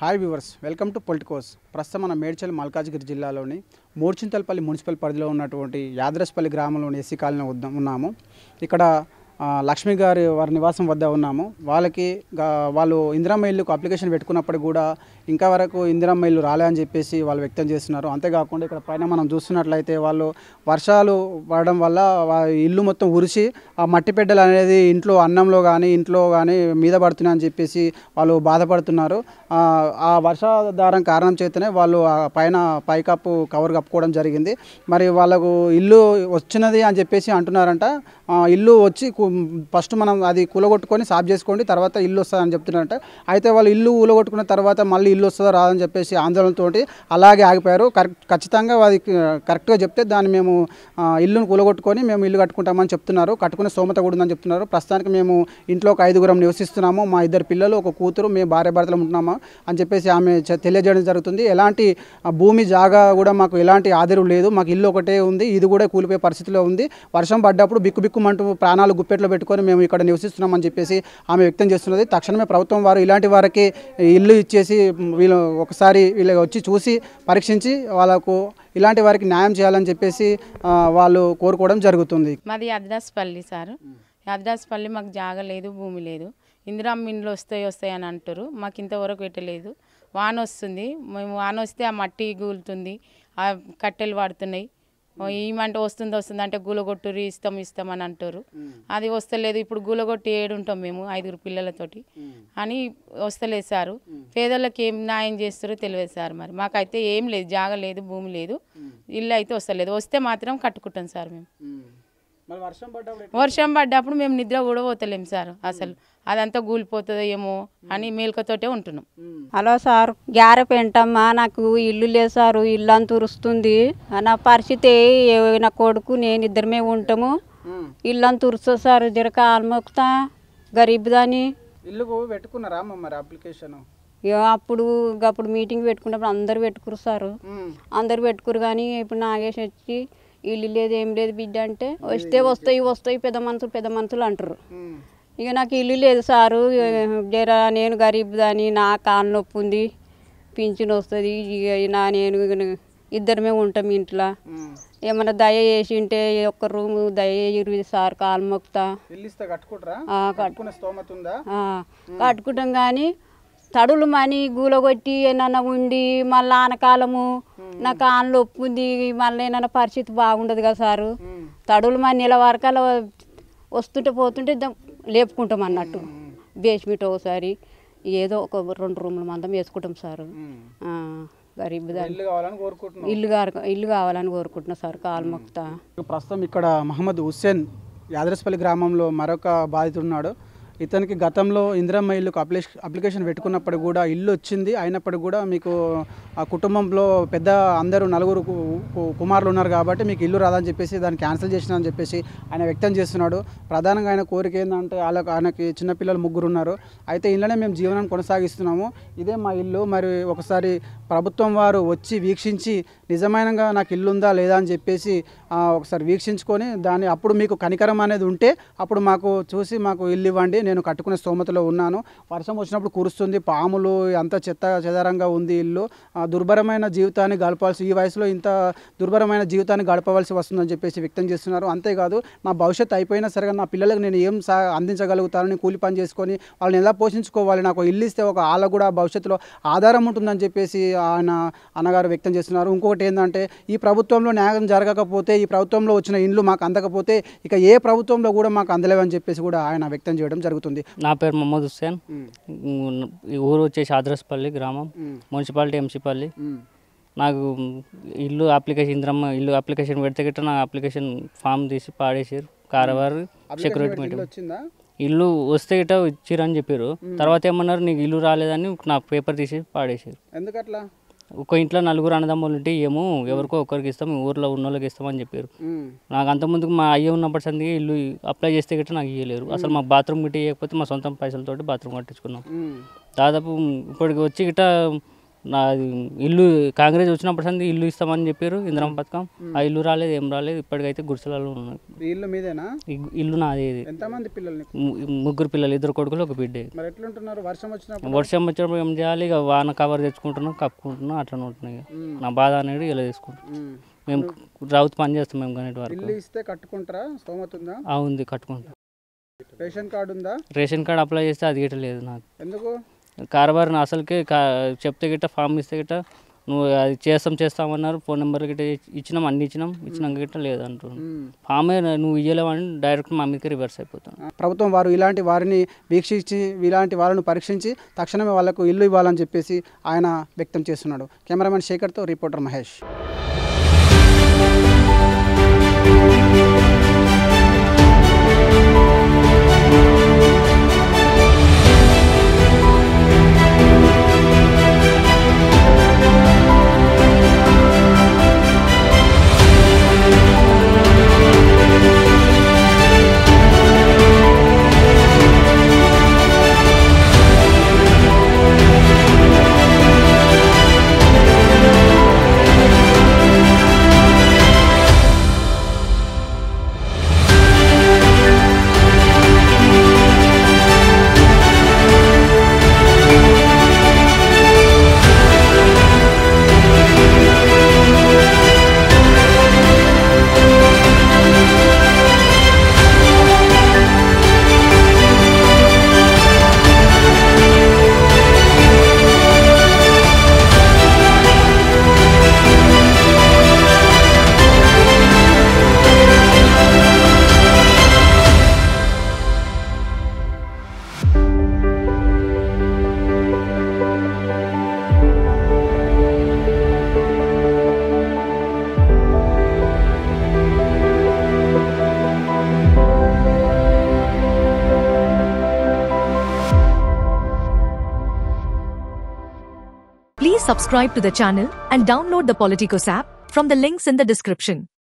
Hi viewers, welcome to Politicos. ప్రస్తుతం మన మేడ్చల్ మల్కాజ్గిరి జిల్లాలోని మూర్చింతలపల్లి మున్సిపల్ పరిధిలో ఉన్నటువంటి యాదరస్పల్లి గ్రామంలోని ఎస్సీ కాలనీ ఉన్నాము. ఇక్కడ లక్ష్మి గారి వారి నివాసం వద్ద ఉన్నాము. వాళ్ళు ఇందిరమ్మ ఇల్లుకు అప్లికేషన్ పెట్టుకున్నప్పుడు కూడా ఇంకా వరకు ఇందిరమ్మ ఇల్లు రాలేదని చెప్పేసి వాళ్ళు వ్యక్తం చేస్తున్నారు. అంతేకాకుండా ఇక్కడ పైన మనం చూస్తున్నట్లయితే వాళ్ళు వర్షాలు పడడం వల్ల ఇల్లు మొత్తం ఉరిసి ఆ మట్టి పెడ్డలు అనేది అన్నంలో కానీ మీద పడుతున్నాయని చెప్పేసి వాళ్ళు బాధపడుతున్నారు. ఆ వర్షాధారం కారణం చేతనే వాళ్ళు పైన పైకప్పు కవర్ కప్పుకోవడం జరిగింది. మరి వాళ్ళకు ఇల్లు వచ్చినది అని చెప్పేసి అంటున్నారంట. ఇల్లు వచ్చి ఫస్ట్ మనం అది కూలగొట్టుకొని సాఫ్ చేసుకోండి, తర్వాత ఇల్లు వస్తుందని చెప్తున్నారంట. అయితే వాళ్ళు ఇల్లు కూలగొట్టుకున్న తర్వాత మళ్ళీ ఇల్లు వస్తుందో రాదని చెప్పేసి ఆందోళనతో అలాగే ఆగిపోయారు. ఖచ్చితంగా అది కరెక్ట్గా చెప్తే దాన్ని మేము ఇల్లును కూలగొట్టుకొని మేము ఇల్లు కట్టుకుంటామని చెప్తున్నారు. కట్టుకునే స్తోమత కూడా ఉందని చెప్తున్నారు. ప్రస్తుతానికి మేము ఇంట్లో ఒక 5గురం నివసిస్తున్నాము, మా 2 పిల్లలు, ఒక కూతురు, మేము భార్య భర్తలు ఉంటున్నాము అని చెప్పేసి ఆమె తెలియజేయడం జరుగుతుంది. ఎలాంటి భూమి జాగా కూడా మాకు ఎలాంటి ఆధారం లేదు, మాకు ఇల్లు ఒకటే ఉంది, ఇది కూడా కూలిపోయే పరిస్థితిలో ఉంది. వర్షం పడ్డప్పుడు బిక్కుబిక్కుమంటూ ప్రాణాలు గుప్పెట్లో పెట్టుకొని మేము ఇక్కడ నివసిస్తున్నామని చెప్పేసి ఆమె వ్యక్తం చేస్తున్నది. తక్షణమే ప్రభుత్వం వారు ఇలాంటి వారికి ఇల్లు ఇచ్చేసి వీళ్ళు వచ్చి చూసి పరీక్షించి వాళ్ళకు ఇలాంటి వారికి న్యాయం చేయాలని చెప్పేసి వాళ్ళు కోరుకోవడం జరుగుతుంది. మాది యాదరాస్పల్లి సార్. యాదరాస్పల్లి మాకు జాగా లేదు, భూమి లేదు. ఇందిరమ్మ ఇండ్లు వస్తాయి అని అంటారు. మాకు ఇంతవరకు పెట్టలేదు. వాన వస్తుంది, మేము వాన వస్తే ఆ మట్టి గూలుతుంది, ఆ కట్టెలు పడుతున్నాయి. ఏమంటే వస్తుంది అంటే గూలగొట్టురు ఇస్తాం అని అంటారు. అది వస్తలేదు. ఇప్పుడు గూలగొట్టి ఏడుంటాం మేము 5 పిల్లలతోటి అని వస్తలేదు సారు. పేదలకు ఏం న్యాయం చేస్తారో తెలియదు సార్. మరి మాకైతే ఏం లేదు, జాగా లేదు, భూమి లేదు, ఇల్లు అయితే వస్తలేదు. వస్తే మాత్రం కట్టుకుంటాం సార్. మేము వర్షం పడ్డప్పుడు మేము నిద్ర కూడా పోతలేము సార్. అసలు అదంతా కూలిపోతుందో ఏమో అని మేల్కతోటే ఉంటున్నాం. హలో సార్, గ్యారె పెంటమ్మా, నాకు ఇల్లు లేదు సారు, ఇల్లు అంత ఉరుస్తుంది. నా పరిస్థితి నా కొడుకు నేను ఇద్దరమే ఉంటాము. ఇల్లు అంత ఉరుస్తుంది సార్. జరక ఆల్మొక్తా గరీబ్ దాని ఇల్లు పెట్టుకున్నారా మరి అప్లికేషన్? అప్పుడు మీటింగ్ పెట్టుకున్నప్పుడు అందరు పెట్టుకురు సారు. అందరు పెట్టుకురు. కానీ ఇప్పుడు నాగేష్ వచ్చి ఇల్లు లేదు ఏం లేదు బిడ్డ అంటే వస్తాయి పెద్ద మనుషులు అంటారు. ఇక నాకు ఇల్లు లేదు సారు. జర నేను గరీబ్ దాని, నా కాళ్ళ నొప్పి ఉంది, పింఛన్ వస్తుంది. నేను ఇద్దరమే ఉంటాం ఇంట్లో. ఏమన్నా దయ చేసి ఉంటే ఒక్క రూమ్ దయ చేసి సార్ కాలు మొక్కుతా కట్టుకుంటాం. కానీ తడులు మని గూలగొట్టి ఏమన్నా ఉండి మళ్ళీ ఆనకాలము నా కాళ్ళు ఒప్పుంది, మళ్ళీ ఏమన్నా పరిస్థితి బాగుండదు కదా సారు. తడులు మని నెల వరకాల వస్తుంటే పోతుంటే లేపుకుంటాం అన్నట్టు. బేస్మెంట్ ఒకసారి ఏదో ఒక 2 రూముల మందం వేసుకుంటాం సారు. గరీబ్ ఇల్లు కావాలని కోరుకుంటున్నా సార్. కాలు మొక్కుతా. ప్రస్తుతం ఇక్కడ మహమ్మద్ హుస్సేన్ యాదరస్పల్లి గ్రామంలో మరొక బాధితుడు ఉన్నాడు. ఇతనికి గతంలో ఇందిరమ్మ ఇల్లుకు అప్లికేషన్ పెట్టుకున్నప్పుడు కూడా ఇల్లు వచ్చింది. అయినప్పటికీ కూడా మీకు ఆ కుటుంబంలో పెద్ద అందరూ 4 కుమారులు ఉన్నారు కాబట్టి మీకు ఇల్లు రాదని చెప్పేసి దాన్ని క్యాన్సిల్ చేసిన అని చెప్పేసి ఆయన వ్యక్తం చేస్తున్నాడు. ప్రధానంగా ఆయన కోరిక ఏంటంటే ఆయనకి చిన్నపిల్లలు 3 ఉన్నారు. అయితే ఇళ్ళనే మేము జీవనం కొనసాగిస్తున్నాము, ఇదే మా ఇల్లు. మరి ఒకసారి ప్రభుత్వం వారు వచ్చి వీక్షించి నిజమైనగా నాకు ఇల్లు ఉందా లేదా అని చెప్పేసి ఒకసారి వీక్షించుకొని దాన్ని అప్పుడు మీకు కనికరం అనేది ఉంటే అప్పుడు మాకు చూసి మాకు ఇల్లు ఇవ్వండి, నేను కట్టుకునే స్తోమతలో ఉన్నాను. వర్షం వచ్చినప్పుడు కురుస్తుంది, పాములు అంత చెత్త చెదారంగా ఉంది ఇల్లు. దుర్భరమైన జీవితాన్ని గడపాల్సి, ఈ వయసులో ఇంత దుర్భరమైన జీవితాన్ని గడపవలసి వస్తుందని చెప్పేసి వ్యక్తం చేస్తున్నారు. అంతేకాదు నా భవిష్యత్తు అయిపోయినా సరే నా పిల్లలకు నేను ఏం అందించగలుగుతాను, నేను కూలి పని చేసుకొని వాళ్ళని ఎలా పోషించుకోవాలి, నాకు ఇల్లు ఇస్తే వాళ్ళకు కూడా భవిష్యత్తులో ఆధారం ఉంటుందని చెప్పేసి ఆయన అన్నగారు వ్యక్తం చేస్తున్నారు. ఇంకొకటి ఏంటంటే ఈ ప్రభుత్వంలో న్యాయం జరగకపోతే, ఈ ప్రభుత్వంలో వచ్చిన ఇండ్లు మాకు అందకపోతే ఇక ఏ ప్రభుత్వంలో కూడా మాకు అందలేవని చెప్పేసి కూడా ఆయన వ్యక్తం చేయడం జరుగుతుంది. నా పేరు మహమ్మద్ హుస్సేన్, ఊరు వచ్చేసి యాదరస్పల్లి గ్రామం, మున్సిపాలిటీ ఎంసీపల్లి. నాకు ఇందిరమ్మ ఇల్లు అప్లికేషన్ పెడితే గిట్ట నా అప్లికేషన్ ఫామ్ తీసి పాడేసారు. కారవారు సెక్యూరిటీ మీటింగ్ ఇల్లు వస్తే గిట్ట ఇచ్చిరని చెప్పారు. తర్వాత ఏమన్నారు, నీకు ఇల్లు రాలేదని నా పేపర్ తీసి పాడేసారు. ఎందుకట్లా? ఒక ఇంట్లో 4 అన్నదమ్ములు ఉంటే ఏమో ఎవరికో ఒకరికి ఇస్తాం, ఊర్లో ఉన్న వాళ్ళకి ఇస్తామని చెప్పారు. నాకు అంతకుముందుకు మా అయ్య ఉన్నప్పటి సందికి ఇల్లు అప్లై చేస్తే గిట్ట నాకు ఇవ్వలేరు. అసలు మా బాత్రూమ్ గిట్ట ఇవ్వకపోతే మా సొంత పైసలతోటి బాత్రూమ్ కట్టించుకున్నాం. దాదాపు ఇప్పటికి వచ్చి గిట్ట నాది ఇల్లు కాంగ్రెస్ వచ్చినప్పటి సంది ఇల్లు ఇస్తామని చెప్పారు ఇందిరమ్మ పథకం. ఆ ఇల్లు రాలేదు, ఏం రాలేదు. ఇప్పటికైతే గుడిసెలలో ఉన్నాయి. ఈ ఇల్లు మీదేనా? ఇల్లు నాది. ఇది ఎంతమంది పిల్లలు? ముగ్గురు పిల్లలు, 2 కొడుకులు 1 బిడ్డ. మరి ఎట్లుంటున్నారు వర్షం వచ్చినప్పుడు? వర్షం వచ్చినప్పుడు ఏం చేయాలి, ఇక వాన కవర్ తెచ్చుకుంటున్నాం, కప్పుకుంటున్నాం, అట్లా ఉంటున్నాయి. నా బాధ అనేది ఇలా తీసుకుంటాం. మేము రౌతు పని చేస్తాం మేము కానీ వరకు. ఇల్లు ఇస్తే కట్టుకుంటారా? స్తోమత ఉందా? ఉంది, కట్టుకుంటాం. రేషన్ కార్డు ఉందా? రేషన్ కార్డు అప్లై చేస్తే అది గిట్ట లేదు నాకు. ఎందుకు? కారబారిని అసలుకే చెప్తే గిట్ట ఫామ్ ఇస్తే గిట్ట నువ్వు అది చేస్తామన్నారు. ఫోన్ నెంబర్ గిట్ట ఇచ్చినాం, అన్ని ఇచ్చినాక గిట్ట లేదు అంటున్నాను. ఫామే నువ్వు ఇయ్యలేవని డైరెక్ట్ మా మీదకి రివర్స్ అయిపోతాను. ప్రభుత్వం వారు ఇలాంటి వారిని వీక్షించి ఇలాంటి వాళ్ళను పరీక్షించి తక్షణమే వాళ్ళకు ఇల్లు ఇవ్వాలని చెప్పేసి ఆయన వ్యక్తం చేస్తున్నాడు. కెమెరామెన్ శేఖర్తో reporter Mahesh. Please subscribe to the channel and download the Politicos app from the links in the description.